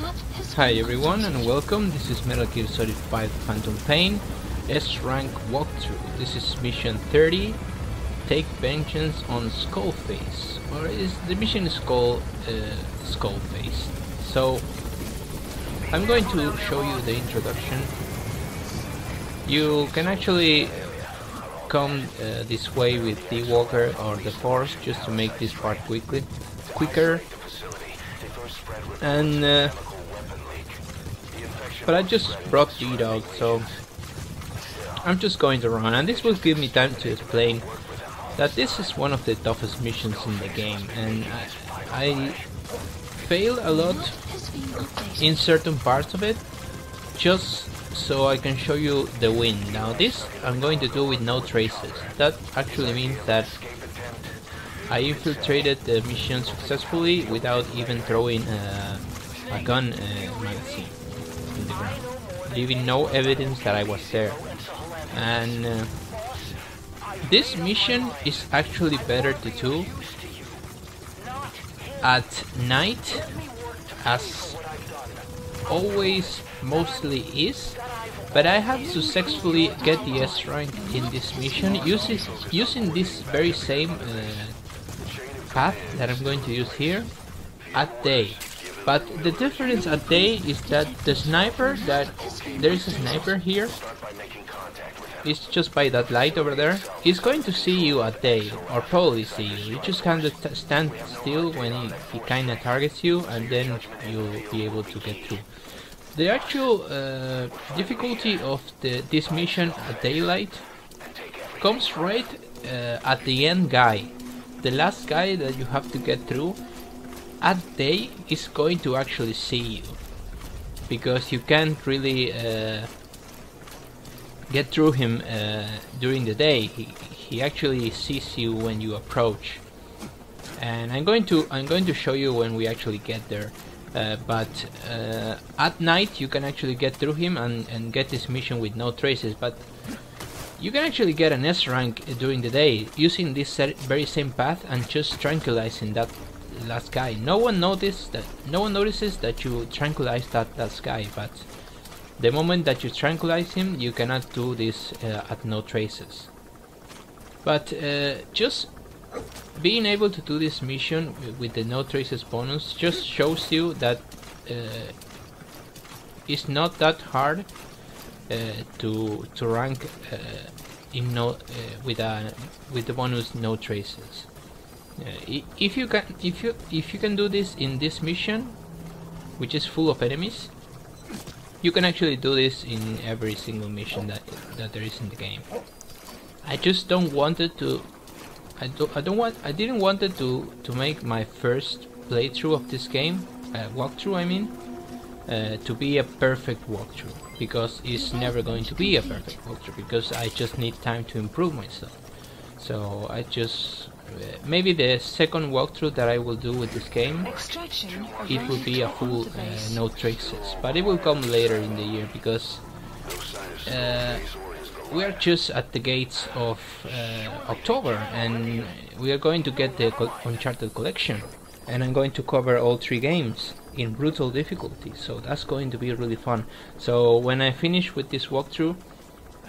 Hi everyone and welcome, this is Metal Gear Solid 5 Phantom Pain S-Rank Walkthrough. This is mission 30, Take Vengeance on Skullface, or the mission is called Skullface. So, I'm going to show you the introduction. You can actually come this way with the Walker or the Force just to make this part quicker. And but I just brought the dog, so I'm just going to run, and this will give me time to explain that this is one of the toughest missions in the game, and I fail a lot in certain parts of it just so I can show you the win. Now this I'm going to do with no traces. That actually means that I infiltrated the mission successfully without even throwing a gun magazine in the ground, leaving no evidence that I was there. And this mission is actually better to do at night, as always mostly is, but I have successfully get the S rank in this mission using this very same path that I'm going to use here at day. But the difference at day is that the sniper, that there is a sniper here, it's just by that light over there, he's going to see you at day, or probably see you. You just kind of stand still when he kind of targets you, and then you'll be able to get through. The actual difficulty of this mission at daylight comes right at the end guy. The last guy that you have to get through at day is going to actually see you, because you can't really get through him during the day. He actually sees you when you approach, and I'm going to show you when we actually get there. But at night you can actually get through him and get this mission with no traces. But you can actually get an S rank during the day using this very same path and just tranquilizing that last guy. No one notices that you tranquilize that last guy, but the moment that you tranquilize him, you cannot do this at no traces. But just being able to do this mission with the no traces bonus just shows you that it's not that hard to rank in with the bonus no traces. If you can do this in this mission, which is full of enemies, you can actually do this in every single mission that there is in the game. I just don't want it to. I didn't want it to make my first playthrough of this game, walkthrough I mean, to be a perfect walkthrough, because it's never going to be a perfect walkthrough, because I just need time to improve myself. So I just maybe the second walkthrough that I will do with this game, it will be a full no traces, but it will come later in the year, because we are just at the gates of October, and we are going to get the Uncharted collection, and I'm going to cover all 3 games in brutal difficulty, so that's going to be really fun. So when I finish with this walkthrough,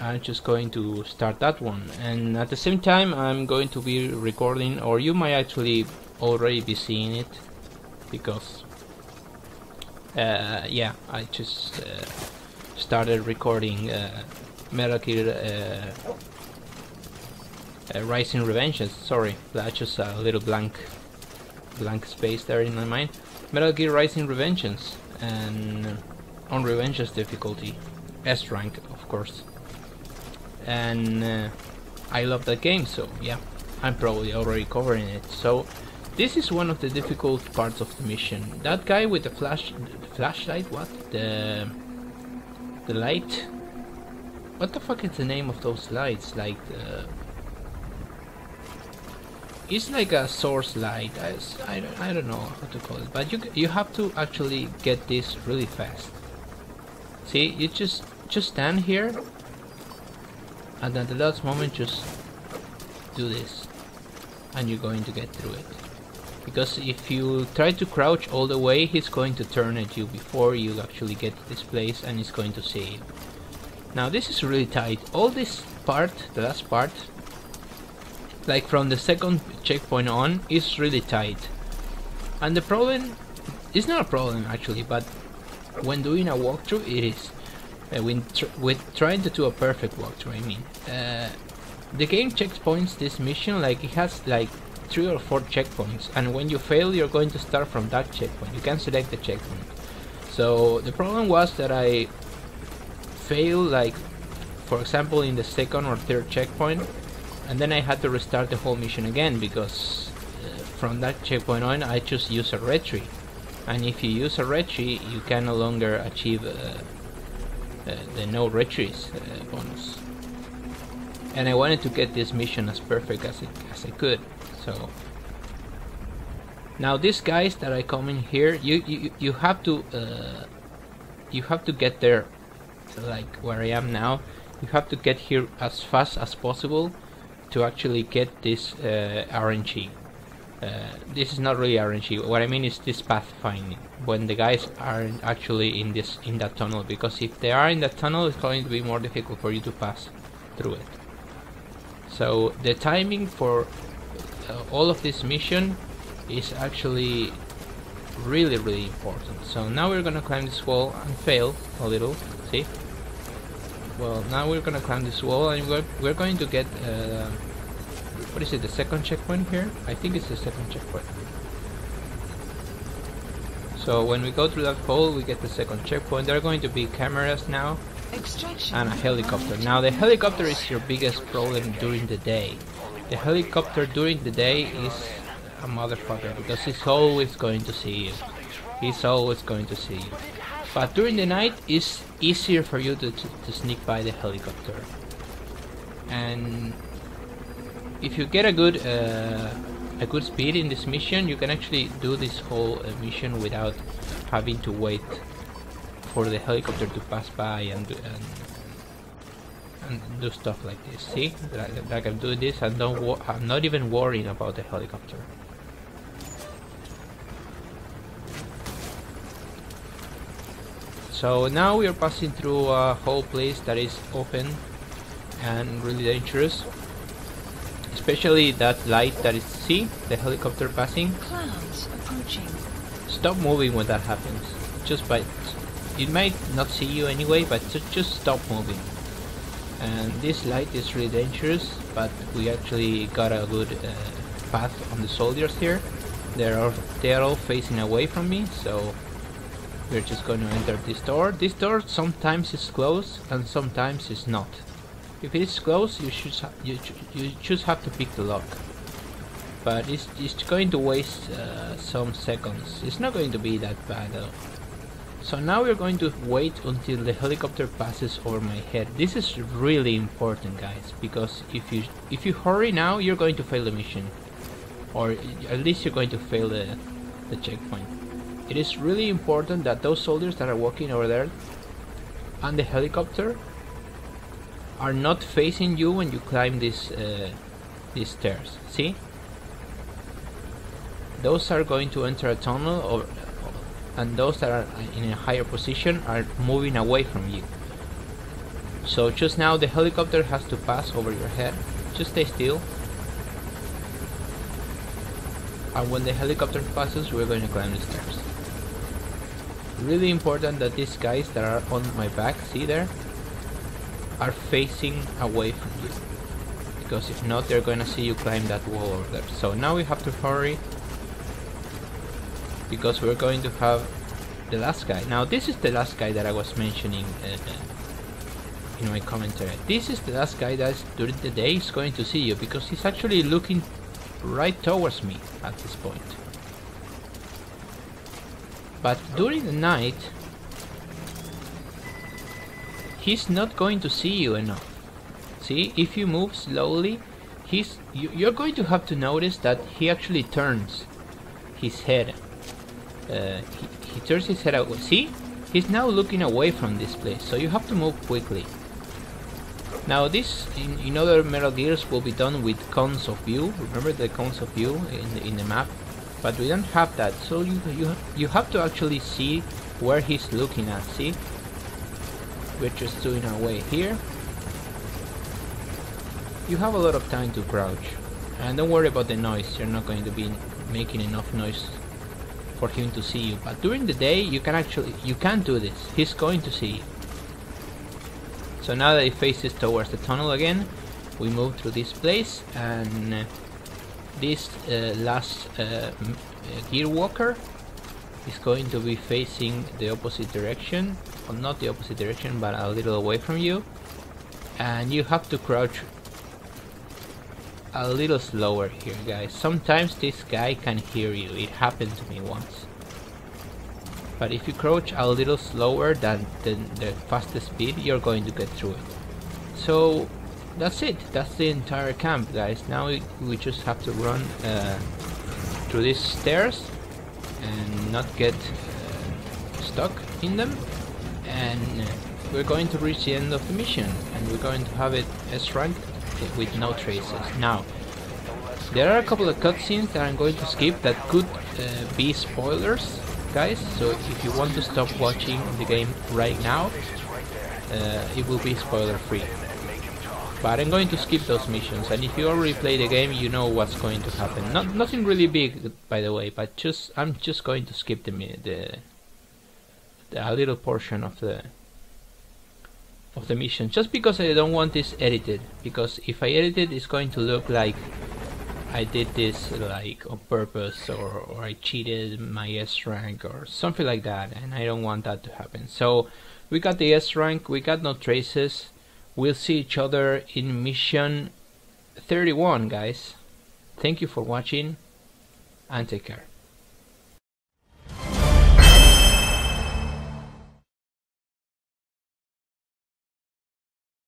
I'm just going to start that one, and at the same time I'm going to be recording, or you might actually already be seeing it, because yeah, I just started recording Metal Gear Rising Revengeance. Sorry, that's just a little blank space there in my mind. Metal Gear Rising Revengeance, and on Revengeance difficulty, S rank of course. And I love that game, so yeah, I'm probably already covering it. So this is one of the difficult parts of the mission. That guy with the flashlight, what? The light? What the fuck is the name of those lights? Like it's like a source light. I don't know how to call it, but you have to actually get this really fast. See, you just stand here, and at the last moment just do this, and you're going to get through it. because if you try to crouch all the way, he's going to turn at you before you actually get to this place, and he's going to see you. Now this is really tight. All this part, the last part, like from the second checkpoint on, is really tight. And the problem, it's not a problem actually, but when doing a walkthrough it is. With trying to do a perfect walkthrough, I mean. The game checkpoints this mission like it has like 3 or 4 checkpoints, and when you fail you're going to start from that checkpoint. You can select the checkpoint. So the problem was that I failed, like for example in the second or third checkpoint, and then I had to restart the whole mission again, because from that checkpoint on I just use a red tree, and if you use a red tree you can no longer achieve the no red trees bonus. And I wanted to get this mission as perfect as I could. So now these guys that I come in here, you have to get there, like where I am now. You have to get here as fast as possible to actually get this RNG. This is not really RNG. What I mean is this pathfinding, when the guys aren't actually in that tunnel, because if they are in that tunnel it's going to be more difficult for you to pass through it. So the timing for all of this mission is actually really important. So now we're gonna climb this wall and fail a little, see? Well, now we're gonna climb this wall and we're going to get what is it, the second checkpoint here? I think it's the second checkpoint. So when we go through that hole we get the second checkpoint. There are going to be cameras now and a helicopter. Now the helicopter is your biggest problem during the day. The helicopter during the day is a motherfucker, because he's always going to see you. He's always going to see you. But during the night it's easier for you to sneak by the helicopter. And if you get a good speed in this mission, you can actually do this whole mission without having to wait for the helicopter to pass by and do stuff like this. See, that I can do this and I'm not even worrying about the helicopter. So now we are passing through a whole place that is open and really dangerous. Especially that light that is, see, the helicopter passing. Clouds approaching. Stop moving when that happens. Just by, it might not see you anyway, but just stop moving. And this light is really dangerous, but we actually got a good path on the soldiers here. They are all facing away from me, so we're just going to enter this door. This door sometimes is closed and sometimes is not. If it is closed, you just have to pick the lock. But it's going to waste some seconds. It's not going to be that bad though. So now we're going to wait until the helicopter passes over my head. This is really important, guys, because if you hurry now, you're going to fail the mission, or at least you're going to fail the checkpoint. It is really important that those soldiers that are walking over there and the helicopter are not facing you when you climb these stairs. See? Those are going to enter a tunnel, and those that are in a higher position are moving away from you. So just now the helicopter has to pass over your head. Just stay still. And when the helicopter passes, we're going to climb the stairs. Really important that these guys that are on my back, see there, are facing away from you, because if not they're gonna see you climb that wall over there. So now we have to hurry, because we're going to have the last guy. Now this is the last guy that I was mentioning in my commentary. This is the last guy that during the day is going to see you, because he's actually looking right towards me at this point. But during the night he's not going to see you enough. See, if you move slowly, you're going to have to notice that he actually turns his head. He turns his head away. See, he's now looking away from this place, so you have to move quickly. Now this in other Metal Gears will be done with cones of view. Remember the cones of view in the map? but we don't have that, so you have to actually see where he's looking at. See, we're just doing our way here. You have a lot of time to crouch, and don't worry about the noise. You're not going to be making enough noise for him to see you, but during the day you can do this. He's going to see you. So now that he faces towards the tunnel again, we move through this place, and this last gear walker is going to be facing the opposite direction, well, not the opposite direction, but a little away from you, and you have to crouch a little slower here, guys. Sometimes this guy can hear you. It happened to me once. But if you crouch a little slower than the fastest speed, you're going to get through it. So that's it. That's the entire camp, guys. Now we just have to run through these stairs and not get stuck in them, and we're going to reach the end of the mission, and we're going to have it S-ranked with no traces. Now, there are a couple of cutscenes that I'm going to skip that could be spoilers, guys, so if you want to stop watching the game right now, it will be spoiler free. But I'm going to skip those missions, and if you already played the game, you know what's going to happen. Nothing really big, by the way, but I'm just going to skip a little portion of the mission, just because I don't want this edited, because if I edit it, it's going to look like I did this like on purpose, or I cheated my S rank or something like that, and I don't want that to happen. So we got the S rank, we got no traces. We'll see each other in mission 31, guys. Thank you for watching, and take care.